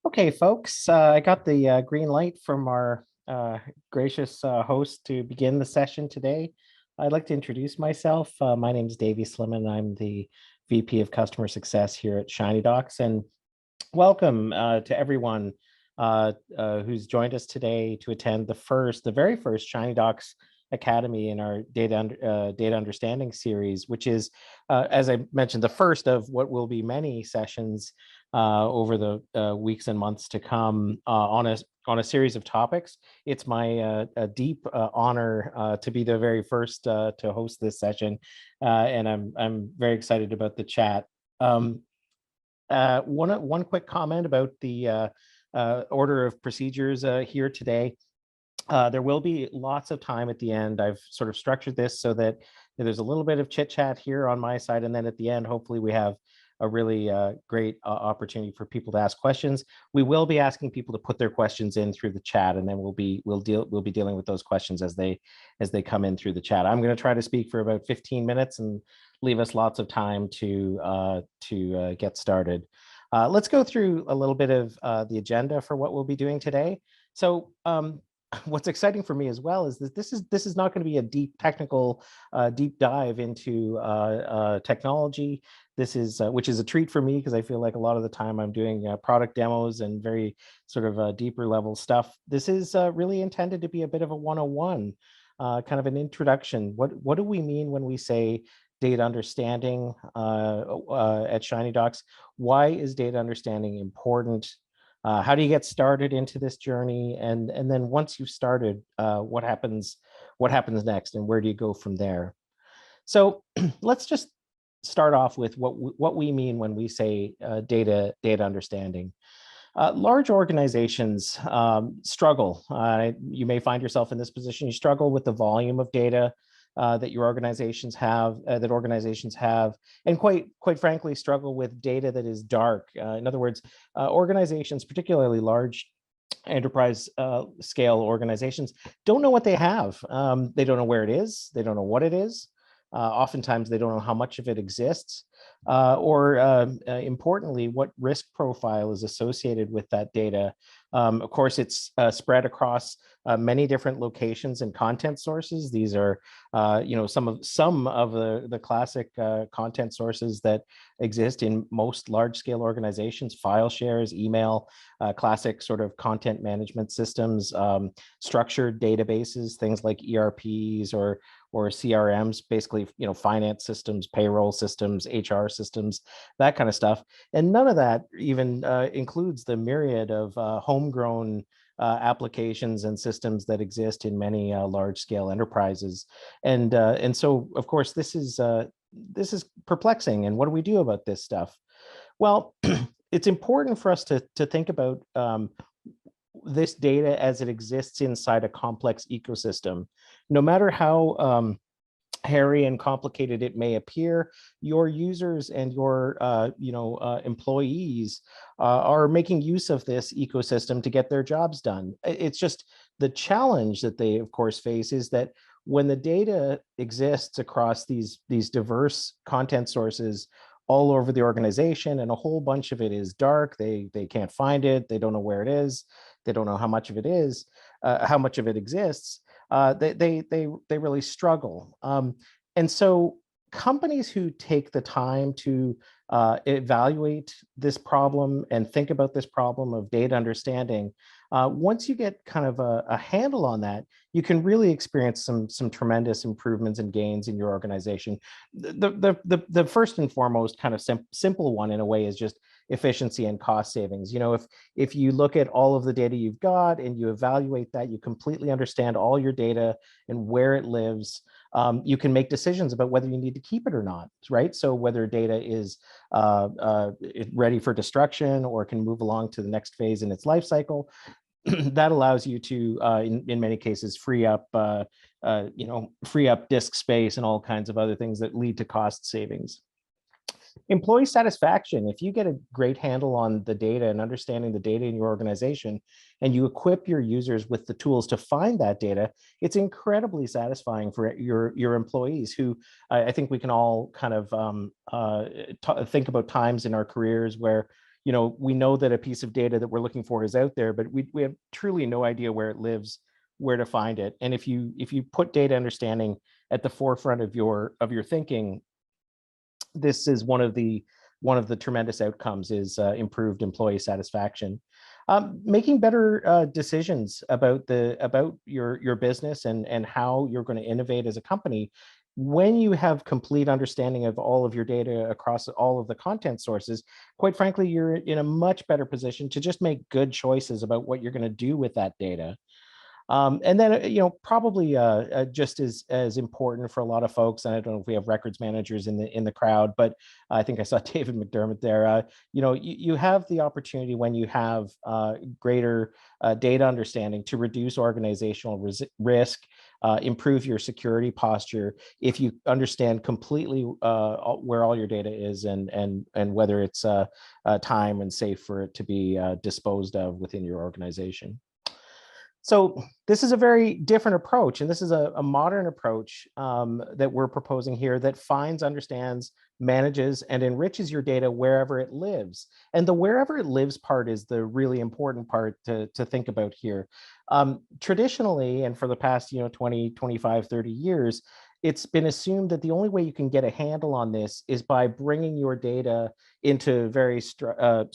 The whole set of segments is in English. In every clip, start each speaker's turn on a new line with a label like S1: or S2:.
S1: Okay, folks, I got the green light from our gracious host to begin the session today. I'd like to introduce myself. My name is Davey Sliman. I'm the VP of Customer Success here at Shiny Docs, and welcome to everyone who's joined us today to attend the very first Shiny Docs Academy in our data understanding series, which is, as I mentioned, the first of what will be many sessions over the weeks and months to come on a series of topics. It's my a deep honor to be the very first to host this session, and I'm very excited about the chat. One quick comment about the order of procedures here today. There will be lots of time at the end. I've sort of structured this so that there's a little bit of chit chat here on my side, and then at the end, hopefully, we have a really great opportunity for people to ask questions. We will be asking people to put their questions in through the chat, and then we'll be dealing with those questions as they come in through the chat. I'm going to try to speak for about 15 minutes and leave us lots of time to get started. Let's go through a little bit of the agenda for what we'll be doing today. So what's exciting for me as well is that this is not going to be a deep technical deep dive into technology. This is which is a treat for me because I feel like a lot of the time I'm doing product demos and very sort of deeper level stuff. This is really intended to be a bit of a 101, kind of an introduction. What do we mean when we say data understanding at Shiny Docs? Why is data understanding important? How do you get started into this journey? And then once you've started, what happens next, and where do you go from there? So let's just start off with what we mean when we say data understanding. Large organizations struggle. You may find yourself in this position. You struggle with the volume of data that organizations have, and quite frankly, struggle with data that is dark. In other words, organizations, particularly large enterprise scale organizations, don't know what they have. They don't know where it is. They don't know what it is. Oftentimes, they don't know how much of it exists, or importantly, what risk profile is associated with that data. Of course, it's spread across many different locations and content sources. These are, some of the classic content sources that exist in most large-scale organizations: file shares, email, classic sort of content management systems, structured databases, things like ERPs or CRMs, basically, finance systems, payroll systems, HR systems, that kind of stuff. And none of that even includes the myriad of homegrown applications and systems that exist in many large-scale enterprises. And so, of course, this is perplexing. And what do we do about this stuff? Well, it's important for us to think about this data as it exists inside a complex ecosystem. No matter how hairy and complicated it may appear, your users and your employees are making use of this ecosystem to get their jobs done. It's just the challenge that they, of course, face is that when the data exists across these diverse content sources all over the organization, and a whole bunch of it is dark, they can't find it, they don't know where it is, they don't know how much of it is, how much of it exists. They really struggle. And so companies who take the time to evaluate this problem and think about this problem of data understanding, once you get kind of a handle on that, you can really experience some tremendous improvements and gains in your organization. The first and foremost kind of simple one in a way is just efficiency and cost savings. If you look at all of the data you've got and you evaluate that, you completely understand all your data and where it lives, you can make decisions about whether you need to keep it or not, right? So whether data is ready for destruction or can move along to the next phase in its life cycle, that allows you to, in many cases, free up disk space and all kinds of other things that lead to cost savings. Employee satisfaction: if you get a great handle on the data and understanding the data in your organization, and you equip your users with the tools to find that data, it's incredibly satisfying for your employees, who I think we can all kind of think about times in our careers where we know that a piece of data that we're looking for is out there, but we have truly no idea where it lives, where to find it. And if you put data understanding at the forefront of your thinking, this is one of the tremendous outcomes is improved employee satisfaction. Making better decisions about your business and how you're going to innovate as a company. When you have complete understanding of all of your data across all of the content sources, quite frankly, you're in a much better position to just make good choices about what you're going to do with that data. And then, probably just as important for a lot of folks, and I don't know if we have records managers in the crowd, but I think I saw David McDermott there. You have the opportunity when you have greater data understanding to reduce organizational risk, improve your security posture if you understand completely where all your data is and whether it's time and safe for it to be disposed of within your organization. So this is a very different approach, and this is a modern approach that we're proposing here that finds, understands, manages, and enriches your data wherever it lives. And the wherever it lives part is the really important part to think about here. Traditionally, and for the past 20, 25, 30 years, it's been assumed that the only way you can get a handle on this is by bringing your data into very structured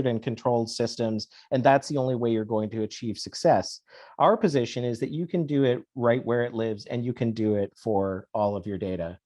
S1: and controlled systems, and that's the only way you're going to achieve success. Our position is that you can do it right where it lives, and you can do it for all of your data.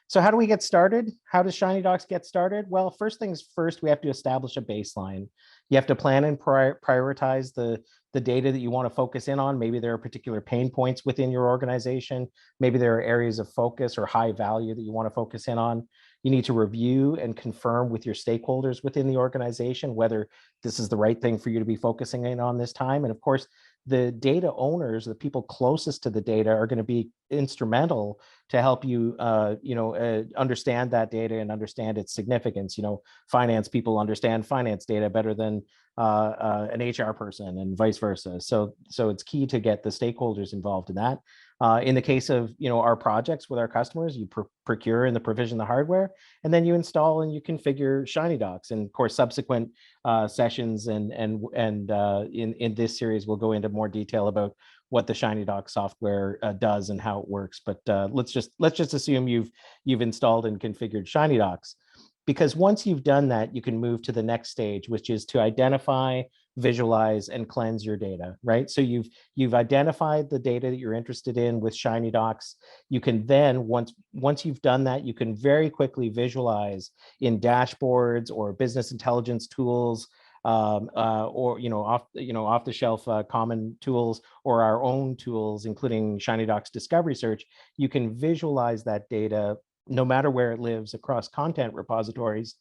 S1: So how do we get started? How does ShinyDocs get started? Well, first things first, we have to establish a baseline. You have to plan and prioritize the data that you want to focus in on. Maybe there are particular pain points within your organization. Maybe there are areas of focus or high value that you want to focus in on. You need to review and confirm with your stakeholders within the organization whether this is the right thing for you to be focusing in on this time. And of course, the data owners, the people closest to the data, are going to be instrumental to help you, understand that data and understand its significance. Finance people understand finance data better than an HR person, and vice versa. So it's key to get the stakeholders involved in that. In the case of our projects with our customers, you procure and provision the hardware, and then you install and you configure ShinyDocs. And of course, subsequent sessions and in this series, we'll go into more detail about what the ShinyDocs software does and how it works. But let's just assume you've installed and configured ShinyDocs, because once you've done that, you can move to the next stage, which is to identify, visualize, and cleanse your data, right? So you've identified the data that you're interested in with ShinyDocs. You can then, once you've done that, you can very quickly visualize in dashboards or business intelligence tools, or off the shelf common tools, or our own tools, including ShinyDocs Discovery Search. You can visualize that data no matter where it lives across content repositories.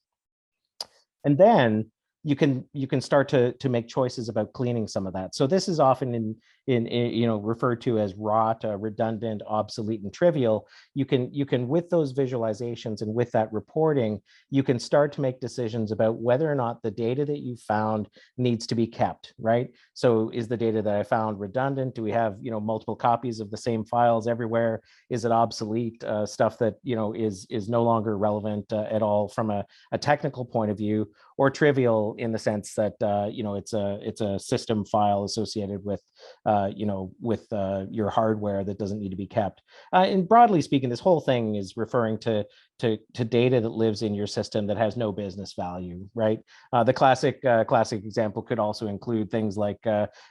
S1: And then you can start to make choices about cleaning some of that. So this is often referred to as rot, redundant, obsolete, and trivial. You can with those visualizations and with that reporting, you can start to make decisions about whether or not the data that you found needs to be kept, right? So is the data that I found redundant? Do we have multiple copies of the same files everywhere? Is it obsolete stuff that is no longer relevant at all from a technical point of view, or trivial in the sense that it's a system file associated with your hardware that doesn't need to be kept. And broadly speaking, this whole thing is referring to data that lives in your system that has no business value, right? The classic example could also include things like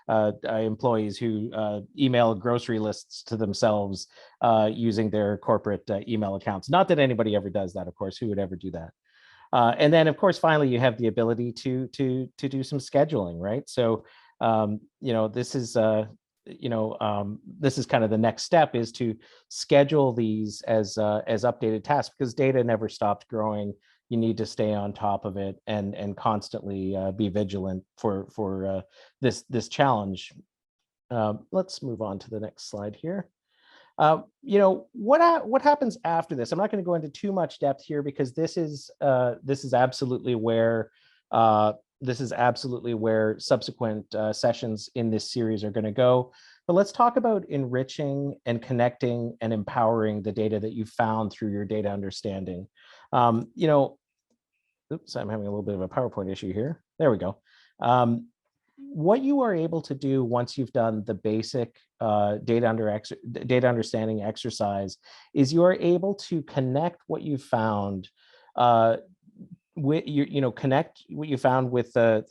S1: employees who email grocery lists to themselves using their corporate email accounts. Not that anybody ever does that, of course. Who would ever do that? And then, of course, finally, you have the ability to do some scheduling, right? So, this is this is kind of the next step, is to schedule these as updated tasks, because data never stops growing. You need to stay on top of it and constantly be vigilant for this challenge. Let's move on to the next slide here. What happens after this? I'm not going to go into too much depth here, because this is absolutely where subsequent sessions in this series are going to go. But let's talk about enriching and connecting and empowering the data that you found through your data understanding. oops, I'm having a little bit of a PowerPoint issue here. There we go. What you are able to do once you've done the basic data understanding exercise is you are able to connect what you found with connect what you found with the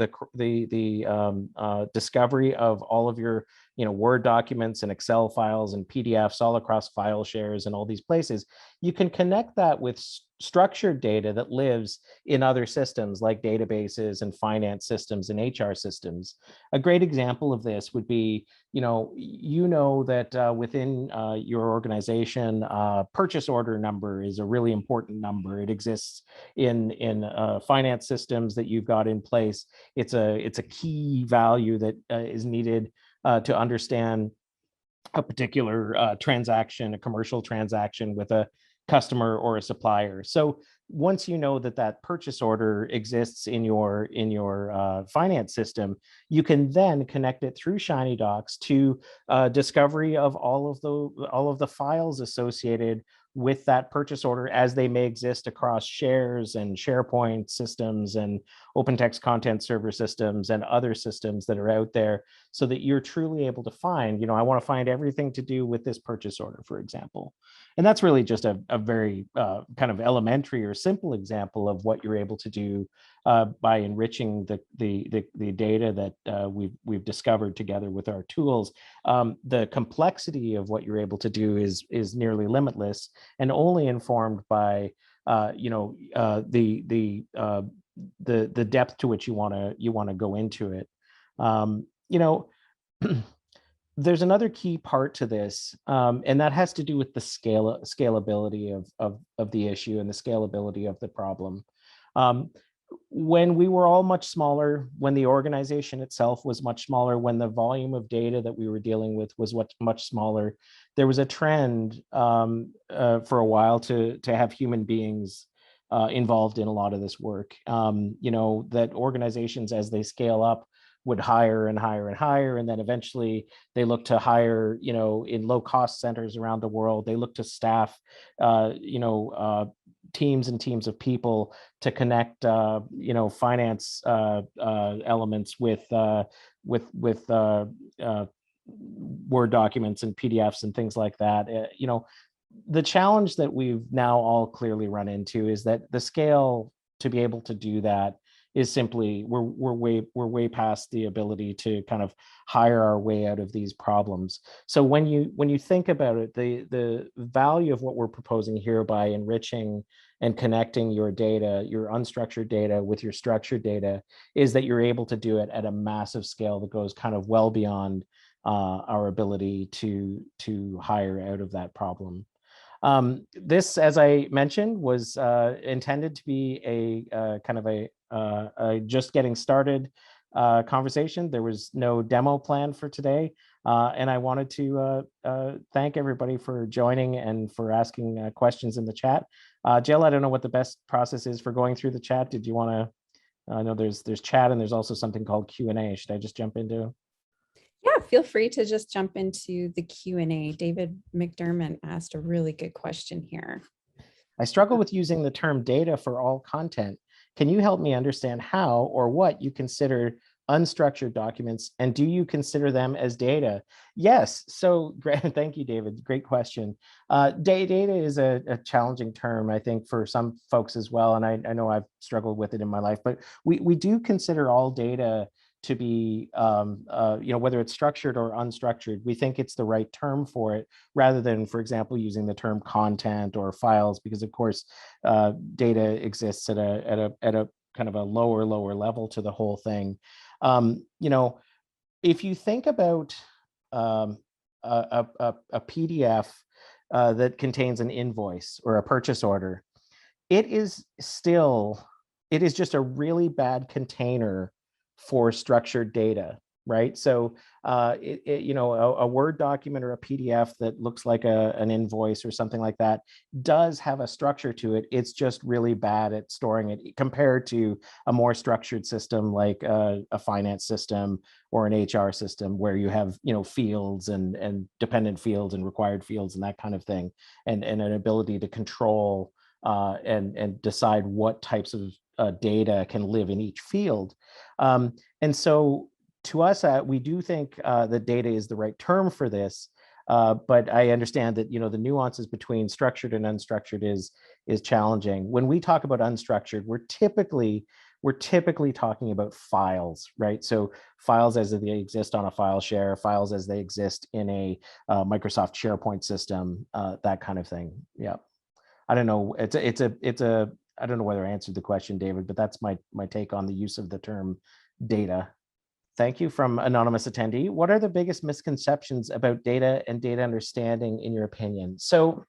S1: discovery of all of your Word documents and Excel files and PDFs all across file shares and all these places. You can connect that with structured data that lives in other systems like databases and finance systems and HR systems. A great example of this would be, that within your organization, purchase order number is a really important number. It exists in finance systems that you've got in place. It's a key value that is needed to understand a particular transaction, a commercial transaction with a customer or a supplier. So once you know that that purchase order exists in your finance system, you can then connect it through Shiny Docs to discovery of all of the files associated with that purchase order as they may exist across shares and SharePoint systems and open text content server systems and other systems that are out there, so that you're truly able to find, I want to find everything to do with this purchase order, for example. And that's really just a very kind of elementary or simple example of what you're able to do by enriching the data that we've discovered together with our tools. The complexity of what you're able to do is nearly limitless and only informed by the depth to which you want to go into it. There's another key part to this, and that has to do with the scalability of the issue and the scalability of the problem. When we were all much smaller, when the organization itself was much smaller, when the volume of data that we were dealing with was much smaller, there was a trend for a while to have human beings involved in a lot of this work. That organizations, as they scale up, would hire and hire and hire, and then eventually they look to hire, in low-cost centers around the world. They look to staff, teams and teams of people to connect, finance elements with Word documents and PDFs and things like that. The challenge that we've now all clearly run into is that the scale to be able to do that is simply we're way past the ability to kind of hire our way out of these problems. So when you think about it, the value of what we're proposing here by enriching and connecting your data, your unstructured data with your structured data, is that you're able to do it at a massive scale that goes kind of well beyond our ability to hire out of that problem. This, as I mentioned, was intended to be a kind of a just getting started conversation. There was no demo plan for today. And I wanted to thank everybody for joining and for asking questions in the chat. Jill, I don't know what the best process is for going through the chat. Did you want to, I know there's chat and there's also something called Q&A. Should I just jump into?
S2: Yeah, feel free to just jump into the Q&A. David McDermott asked a really good question here.
S1: I struggle with using the term data for all content. Can you help me understand how or what you consider unstructured documents, and do you consider them as data? Yes. So thank you, David. Great question. Data is a challenging term, I think, for some folks as well. And I know I've struggled with it in my life, but we do consider all data to be, whether it's structured or unstructured. We think it's the right term for it, rather than, for example, using the term content or files, because of course, data exists at a kind of a lower level to the whole thing. If you think about a PDF that contains an invoice or a purchase order, it is just a really bad container for structured data, right? So a Word document or a PDF that looks like an invoice or something like that does have a structure to it. It's just really bad at storing it compared to a more structured system like a finance system or an HR system, where you have fields and dependent fields and required fields and that kind of thing, and an ability to control and decide what types of data can live in each field. And so to us, we do think that data is the right term for this. But I understand that the nuances between structured and unstructured is challenging. When we talk about unstructured, we're typically talking about files, right? So files as they exist on a file share, files as they exist in a Microsoft SharePoint system, that kind of thing. Yeah, I don't know. I don't know whether I answered the question, David, but that's my take on the use of the term data. Thank you from anonymous attendee. What are the biggest misconceptions about data and data understanding in your opinion? So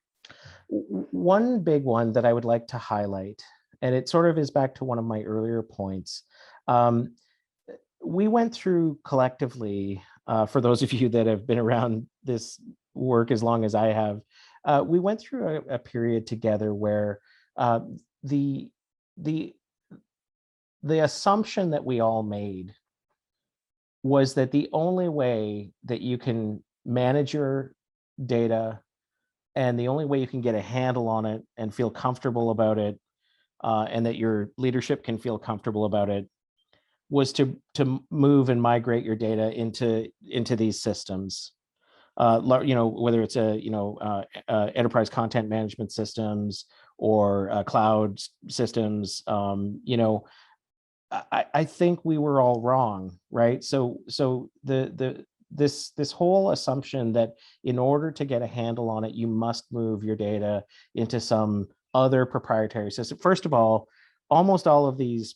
S1: one big one that I would like to highlight, and it sort of is back to one of my earlier points. We went through collectively, for those of you that have been around this work as long as I have, we went through a period together where the assumption that we all made was that the only way that you can manage your data and the only way you can get a handle on it and feel comfortable about it, and that your leadership can feel comfortable about it, was to move and migrate your data into these systems. Whether it's enterprise content management systems or cloud systems. I think we were all wrong, right? So this whole assumption that in order to get a handle on it, you must move your data into some other proprietary system. First of all, almost all of these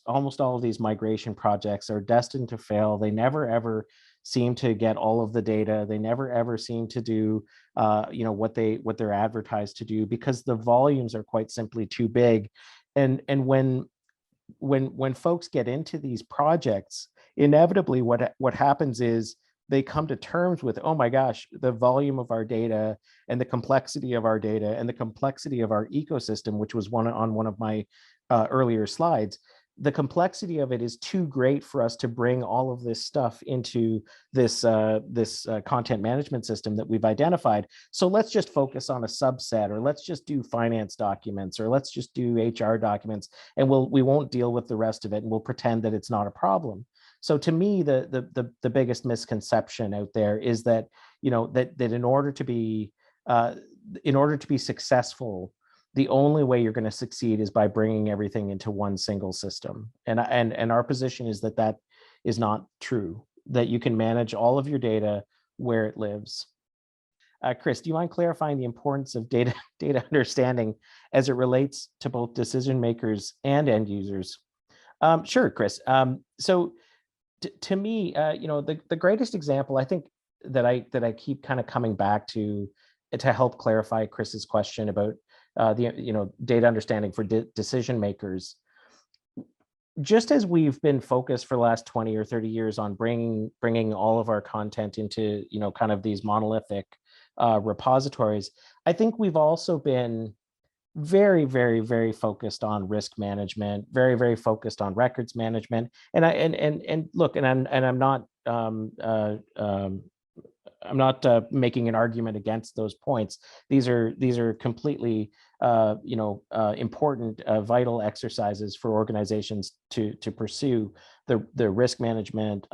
S1: migration projects are destined to fail. They never ever seem to get all of the data. They never ever seem to do what they're advertised to do, because the volumes are quite simply too big. And when folks get into these projects, inevitably what happens is they come to terms with, oh my gosh, the volume of our data and the complexity of our data and the complexity of our ecosystem, which was on one of my earlier slides. The complexity of it is too great for us to bring all of this stuff into this content management system that we've identified. So let's just focus on a subset, or let's just do finance documents, or let's just do HR documents, and we won't deal with the rest of it, and we'll pretend that it's not a problem. So to me, the biggest misconception out there is that that in order to be successful, the only way you're going to succeed is by bringing everything into one single system. And our position is that is not true, that you can manage all of your data where it lives. Chris, do you mind clarifying the importance of data understanding as it relates to both decision makers and end users? Sure, Chris. So to me, the greatest example, I think, that I keep kind of coming back to help clarify Chris's question about data understanding for decision makers. Just as we've been focused for the last 20 or 30 years on bringing all of our content into kind of these monolithic repositories, I think we've also been very, very, very focused on risk management, very, very focused on records management. And look, and I'm not making an argument against those points. These are completely important, vital exercises for organizations to pursue the risk management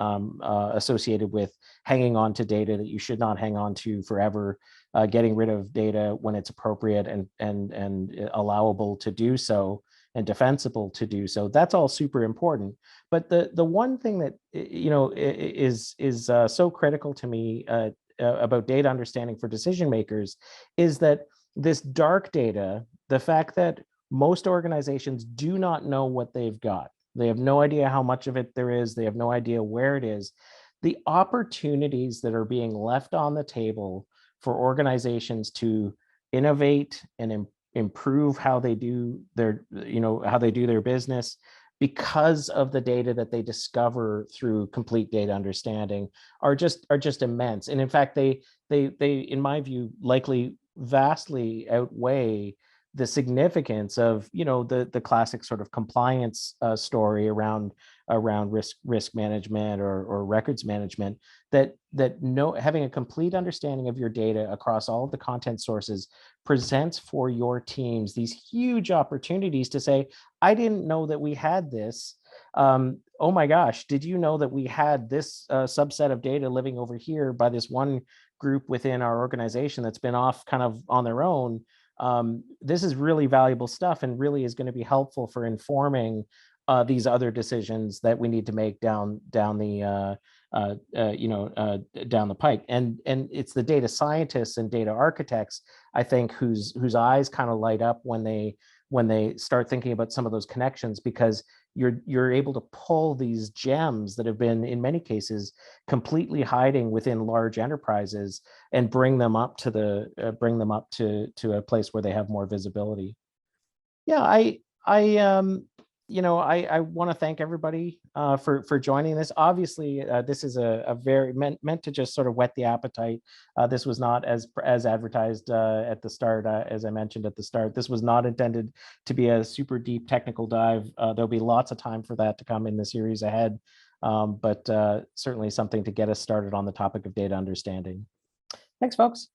S1: associated with hanging on to data that you should not hang on to forever, getting rid of data when it's appropriate and allowable to do so, and defensible to do so. That's all super important. But the one thing that is so critical to me about data understanding for decision makers is that this dark data, the fact that most organizations do not know what they've got, they have no idea how much of it there is, they have no idea where it is, the opportunities that are being left on the table for organizations to innovate and improve how they do their business because of the data that they discover through complete data understanding are just immense. And in fact, they in my view likely vastly outweigh the significance of, the classic sort of compliance story around risk management or records management, that having a complete understanding of your data across all of the content sources presents for your teams these huge opportunities to say, I didn't know that we had this. Oh my gosh, did you know that we had this subset of data living over here by this one group within our organization that's been off kind of on their own? This is really valuable stuff and really is going to be helpful for informing these other decisions that we need to make down the down the pike. And it's the data scientists and data architects, I think, whose eyes kind of light up when they start thinking about some of those connections, because you're able to pull these gems that have been, in many cases, completely hiding within large enterprises and bring them up to a place where they have more visibility. Yeah, I want to thank everybody for joining this. Obviously, this is a very meant to just sort of whet the appetite. This was not as advertised at the start, as I mentioned at the start. This was not intended to be a super deep technical dive. There'll be lots of time for that to come in the series ahead, but certainly something to get us started on the topic of data understanding. Thanks, folks.